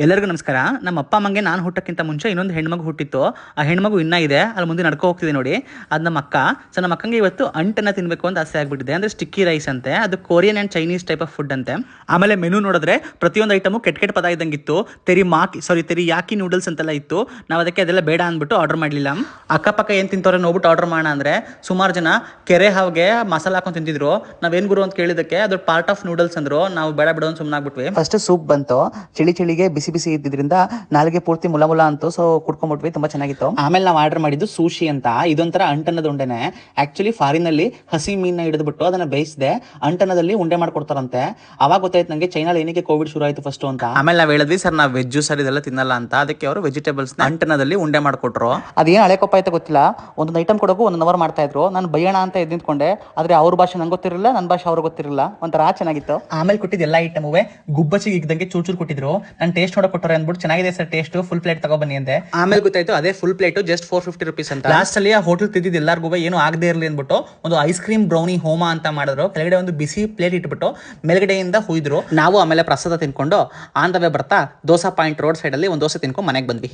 ಎಲ್ಲರಿಗೂ ನಮಸ್ಕಾರ. ನಮ್ಮ ಅಪ್ಪ ಅಮ್ಮಂಗೆ ನಾನು ಹುಟ್ಟಕ್ಕಿಂತ ಮುಂಚೆ ಇನ್ನೊಂದು ಹೆಣ್ಮಗು ಹುಟ್ಟಿತ್ತು. ಆ ಹೆಣ್ಮಗು ಇನ್ನೂ ಇದೆ, ಅಲ್ಲಿ ಮುಂದೆ ನಡ್ಕೊ ಹೋಗ್ತಿದೆ ನೋಡಿ, ಅದು ನಮ್ಮ ಅಕ್ಕ. ಸೊ ನಮ್ಮ ಅಕ್ಕಂಗೆ ಇವತ್ತು ಅಂಟನ್ನು ತಿನ್ನಬೇಕು ಅಂತ ಆಸೆ ಆಗ್ಬಿಟ್ಟಿದೆ. ಅಂದರೆ ಸ್ಟಿಕ್ಕಿ ರೈಸ್ ಅಂತೆ, ಅದು Korean and Chinese type of food ಅಂತೆ. ಆಮೇಲೆ ಮೆನು ನೋಡಿದ್ರೆ ಪ್ರತಿಯೊಂದು ಐಟಮು ಕೆಟ್ಟ ಪದ ಇದ್ದಂಗಿತ್ತು. ತೆರಿ ಯಾಕಿ ನೂಡಲ್ಸ್ ಅಂತೆಲ್ಲ ಇತ್ತು. ನಾವು ಅದಕ್ಕೆ ಅದೆಲ್ಲ ಬೇಡ ಅಂದ್ಬಿಟ್ಟು ಆರ್ಡರ್ ಮಾಡಲಿಲ್ಲ. ಅಕ್ಕಪಕ್ಕ ಏನು ತಿಂತವ್ರೆ ನೋಡ್ಬಿಟ್ಟು ಆರ್ಡರ್ ಮಾಡೋಣ ಅಂದರೆ ಸುಮಾರು ಜನ ಕೆರೆ ಹಾವಿಗೆ ಮಸಾಲ ಹಾಕೊಂಡು ತಿಂತಿದ್ರು. ನಾವೇನು ಗುರು ಅಂತ ಕೇಳಿದಕ್ಕೆ ಅದು ಪಾರ್ಟ್ ಆಫ್ ನೂಡಲ್ಸ್ ಅಂದರು. ನಾವು ಬೇಡ ಬಿಡೋ ಅಂತ ಸುಮ್ಮನೆ ಆಗ್ಬಿಟ್ವಿ. ಫಸ್ಟ್ ಸೂಪ್ ಬಂತು, ಚಳಿಗೆ ಬಿಸಿ ಇದ್ದಿದ್ರಿಂದ ನಾಲಿಗೆ ಪೂರ್ತಿ ಮುಲ ಅಂತು. ಸೊ ಕುಡ್ಕೊಂಡ್ಬಿಟ್ವಿ, ತುಂಬಾ ಚೆನ್ನಾಗಿತ್ತು. ಆಮೇಲೆ ನಾವು ಆರ್ಡರ್ ಮಾಡಿದ್ದು ಸೂಶಿ ಅಂತ. ಇದೊಂಥರ ಅಂಟನ್ನದ ಉಂಡೆನೆ. ಆಕ್ಚುಲಿ ಫಾರಿನ್ ಅಲ್ಲಿ ಹಸಿ ಮೀನ ಹಿಡಿದ್ಬಿಟ್ಟು ಅದನ್ನ ಬೇಯಿಸದೆ ಅಂಟನದಲ್ಲಿ ಉಂಡೆ ಮಾಡ್ಕೊಡ್ತಾರಂತೆ. ಅವಾಗ ಗೊತ್ತಾಯ್ತು ನಂಗೆ ಚೈನಾಲ್ ಏನಕ್ಕೆ ಕೋವಿಡ್ ಶುರು ಆಯ್ತು ಫಸ್ಟ್ ಅಂತ. ಆಮೇಲೆ ನಾವ್ ಹೇಳಿದ್ವಿ ಸರ್ ನಾವು ವೆಜ್ ಸರ್ ಇದೆಲ್ಲ ತಿನ್ನಲ್ಲ ಅಂತ. ಅದಕ್ಕೆ ಅವರು ವೆಜಿಟೇಬಲ್ಸ್ ಅಂಟನದಲ್ಲಿ ಉಂಡೆ ಮಾಡ್ಕೊಟ್ರು. ಅದೇನು ಹಳೆ ಕೊಪ್ಪ ಆಯ್ತು ಗೊತ್ತಿಲ್ಲ, ಒಂದೊಂದು ಐಟಮ್ ಕೊಡೋಕು 1 ಅವರ್ ಮಾಡ್ತಾ ಇದ್ರು. ನಾನು ಬೈಯೋಣ ಅಂತ ಎದ್ದು ನಿಂತ್ಕೊಂಡೆ, ಆದ್ರೆ ಅವ್ರ ಭಾಷೆ ನಂಗೆ ಗೊತ್ತಿರಲಿಲ್ಲ, ನನ್ನ ಭಾಷೆ ಅವ್ರಿಗೆ ಗೊತ್ತಿರಲಿಲ್ಲ. ಒಂಥರ ಚೆನ್ನಾಗಿತ್ತು. ಆಮೇಲೆ ಕೊಟ್ಟಿದ್ದು ಎಲ್ಲ ಐಟಮುವೆ ಗುಬ್ಬಚ್ಚಿಗೆ ಇದ್ದಂಗೆ ಚೂರು ಕೊಟ್ಟಿದ್ರು. ನಾನು ಟೇಸ್ಟ್ ನೋಡಕ್ ಕೊಟ್ಟರೆ ಅಂದ್ಬಿಟ್ಟು ಚೆನ್ನಾಗಿದೆ ಸರ್ ಟೇಸ್ಟ್, ಫುಲ್ ಪ್ಲೇಟ್ ತಗೊಬನ್ನಿ ಅಂತೆ. ಆಮೇಲೆ ಗೊತ್ತಾಯ್ತು ಅದೇ ಫುಲ್ ಪ್ಲೇಟ್ ಜಸ್ಟ್ 450 rupees ಅಂತ. ಲಾಸ್ಟ್ ಅಲ್ಲಿ ಆ ಹೋಟೆಲ್ ತಿದ್ದಿದ್ದು ಎಲ್ಲರಿಗೂ ಏನು ಆಗದೆ ಇರಲಿ ಅಂದ್ಬಿಟ್ಟು ಒಂದು ಐಸ್ ಕ್ರೀಮ್ ಬ್ರೌನಿ ಹೋಮ ಅಂತ ಮಾಡಿದ್ರು. ಕೆಳಗಡೆ ಒಂದು ಬಿಸಿ ಪ್ಲೇಟ್ ಇಟ್ಬಿಟ್ಟು ಮೇಲ್ಗಡೆಯಿಂದ ಹುಯ್ದ್ರು. ನಾವು ಆಮೇಲೆ ಪ್ರಸಾದ ತಿನ್ಕೊಂಡು ಆನ್ ದ ವೇ ಬರ್ತಾ ದೋಸಾ ಪಾಯಿಂಟ್ ರೋಡ್ ಸೈಡ್ ಅಲ್ಲಿ ಒಂದು ದೋಸೆ ತಿನ್ಕೊಂಡು ಮನೆಗೆ ಬಂದ್ವಿ.